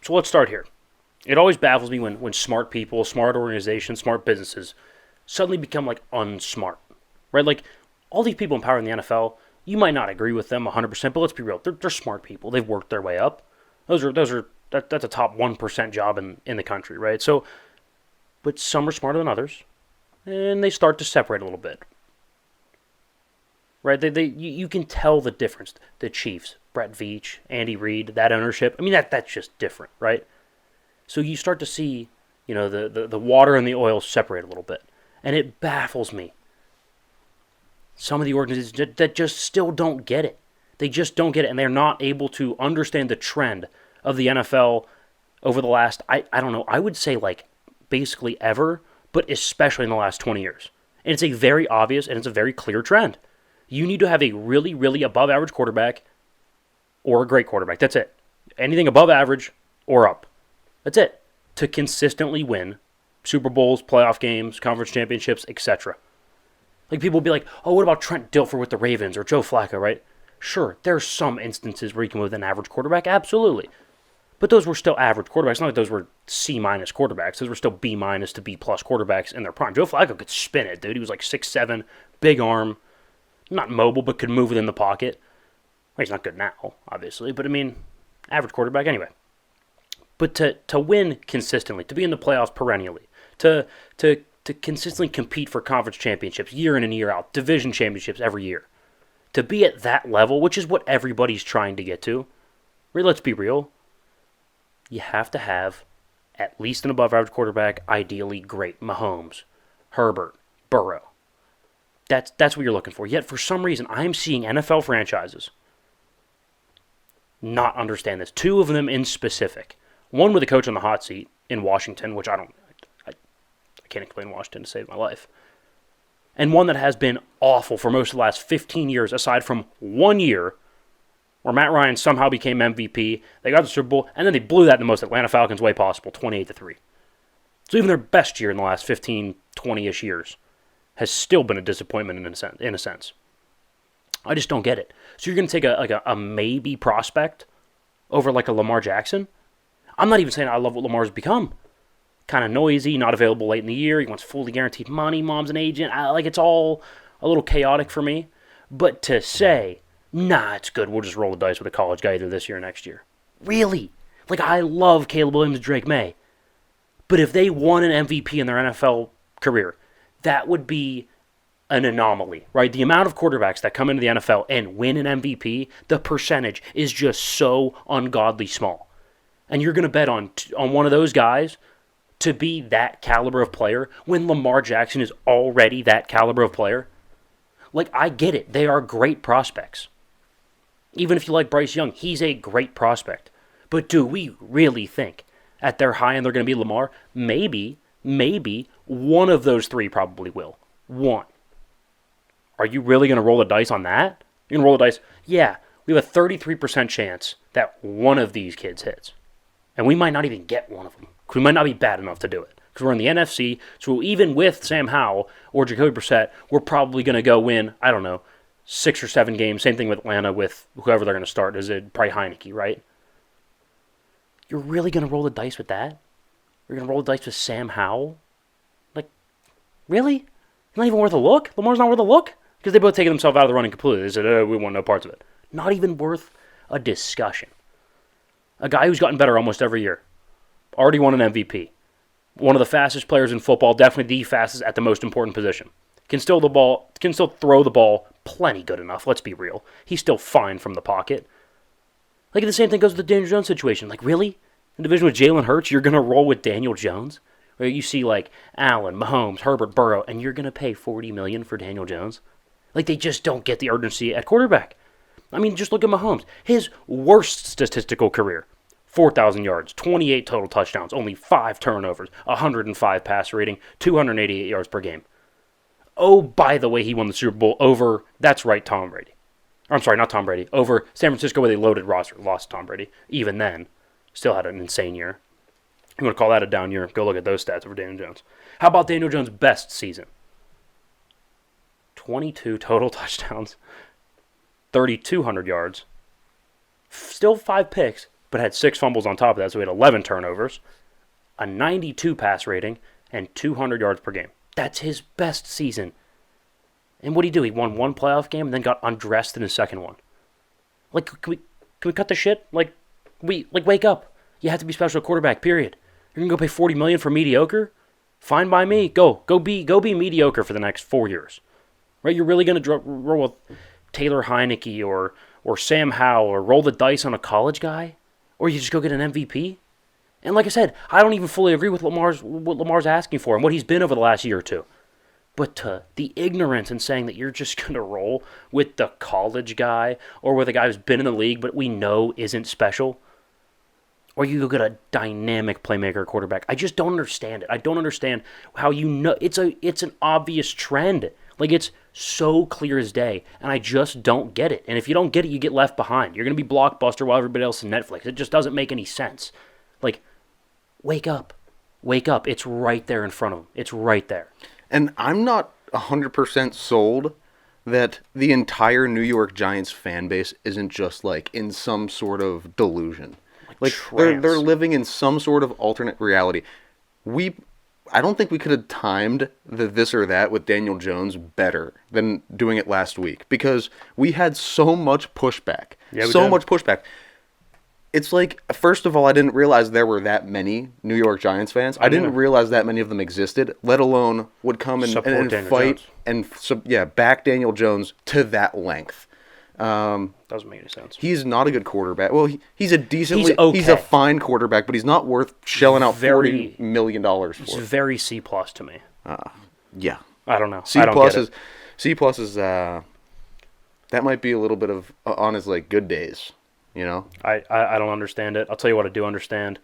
So let's start here. It always baffles me when smart people, smart organizations, smart businesses suddenly become like unsmart, right? Like all these people in power in the NFL, you might not agree with them 100%, but let's be real. They're smart people. They've worked their way up. That's a top 1% job in the country, right? So, but some are smarter than others, and they start to separate a little bit, right? You can tell the difference. The Chiefs, Brett Veach, Andy Reid, that ownership. I mean, that's just different, right? So you start to see, the water and the oil separate a little bit. And it baffles me. Some of the organizations that just still don't get it. They just don't get it, and they're not able to understand the trend of the NFL over the last, I don't know, I would say like basically ever, but especially in the last 20 years. And it's a very obvious and it's a very clear trend. You need to have a really, really above average quarterback or a great quarterback. That's it. Anything above average or up. That's it. To consistently win Super Bowls, playoff games, conference championships, etc. Like people will be like, oh, what about Trent Dilfer with the Ravens or Joe Flacco, right? Sure, there's some instances where you can win with an average quarterback, absolutely. But those were still average quarterbacks. Not like those were C- quarterbacks. Those were still B- to B+ quarterbacks in their prime. Joe Flacco could spin it, dude. He was like 6'7", big arm, not mobile, but could move within the pocket. Well, he's not good now, obviously, but I mean, average quarterback anyway. But to win consistently, to be in the playoffs perennially, to consistently compete for conference championships year in and year out, division championships every year, to be at that level, which is what everybody's trying to get to, let's be real, you have to have at least an above-average quarterback, ideally great. Mahomes, Herbert, Burrow. That's what you're looking for. Yet for some reason, I'm seeing NFL franchises not understand this. Two of them in specific. One with a coach on the hot seat in Washington, which I can't explain Washington to save my life. And one that has been awful for most of the last 15 years, aside from 1 year where Matt Ryan somehow became MVP. They got the Super Bowl, and then they blew that in the most Atlanta Falcons way possible, 28-3. So even their best year in the last 15, 20-ish years has still been a disappointment in a sense. I just don't get it. So you're going to take a maybe prospect over like a Lamar Jackson? I'm not even saying I love what Lamar's become. Kind of noisy, not available late in the year. He wants fully guaranteed money. Mom's an agent. It's all a little chaotic for me. But to say, nah, it's good. We'll just roll the dice with a college guy either this year or next year. Really? Like, I love Caleb Williams and Drake May. But if they won an MVP in their NFL career, that would be an anomaly, right? The amount of quarterbacks that come into the NFL and win an MVP, the percentage is just so ungodly small. And you're going to bet on one of those guys to be that caliber of player when Lamar Jackson is already that caliber of player? Like, I get it. They are great prospects. Even if you like Bryce Young, he's a great prospect. But do we really think at their high end they're going to be Lamar? Maybe one of those three probably will. One. Are you really going to roll the dice on that? You're going to roll the dice? Yeah, we have a 33% chance that one of these kids hits. And we might not even get one of them. Because we might not be bad enough to do it. Because we're in the NFC, so even with Sam Howell or Jacoby Brissett, we're probably going to go win, 6 or 7 games. Same thing with Atlanta with whoever they're going to start. Is it probably Heineke, right? You're really going to roll the dice with that? You're going to roll the dice with Sam Howell? Like, really? Not even worth a look? Lamar's not worth a look? Because they both taken themselves out of the running completely. They said, we want no parts of it. Not even worth a discussion. A guy who's gotten better almost every year. Already won an MVP. One of the fastest players in football, definitely the fastest at the most important position. Can still throw the ball plenty good enough, let's be real. He's still fine from the pocket. Like, the same thing goes with the Daniel Jones situation. Like, really? In the division with Jalen Hurts, you're going to roll with Daniel Jones? Where you see, like, Allen, Mahomes, Herbert, Burrow, and you're going to pay $40 million for Daniel Jones? Like, they just don't get the urgency at quarterback. I mean, just look at Mahomes. His worst statistical career. 4,000 yards, 28 total touchdowns, only 5 turnovers, 105 passer rating, 288 yards per game. Oh, by the way, he won the Super Bowl over, that's right, Tom Brady. I'm sorry, not Tom Brady. Over San Francisco with a loaded roster. Lost Tom Brady. Even then, still had an insane year. You want to call that a down year? Go look at those stats over Daniel Jones. How about Daniel Jones' best season? 22 total touchdowns, 3,200 yards, still 5 picks, but had 6 fumbles on top of that, so he had 11 turnovers, a 92 pass rating, and 200 yards per game. That's his best season. And what did he do? He won 1 playoff game and then got undressed in his second one. Like, can we cut the shit? Wake up. You have to be special quarterback, period. You're going to go pay $40 million for mediocre? Fine by me. Go be mediocre for the next 4 years. Right? You're really going to roll with Taylor Heineke or Sam Howell or roll the dice on a college guy? Or you just go get an MVP? And like I said, I don't even fully agree with what Lamar's asking for and what he's been over the last year or two. But the ignorance in saying that you're just going to roll with the college guy or with a guy who's been in the league but we know isn't special, or you go get a dynamic playmaker quarterback. I just don't understand it. I don't understand how it's an obvious trend. Like, it's so clear as day, and I just don't get it. And if you don't get it, you get left behind. You're going to be Blockbuster while everybody else is Netflix. It just doesn't make any sense. Like, wake up. Wake up. It's right there in front of them. It's right there. And I'm not 100% sold that the entire New York Giants fan base isn't just, like, in some sort of delusion. Like they're living in some sort of alternate reality. I don't think we could have timed the this or that with Daniel Jones better than doing it last week, because we had so much pushback. Yeah, much pushback. It's like, first of all, I didn't realize there were that many New York Giants fans. I didn't realize that many of them existed, let alone would come and fight and back Daniel Jones to that length. Doesn't make any sense. He's not a good quarterback. Well, he's a fine quarterback, but he's not worth shelling out $40 million for. He's very C+ to me. Yeah. I don't know. C+ is that might be a little bit of on his, like, good days, you know? I don't understand it. I'll tell you what I do understand.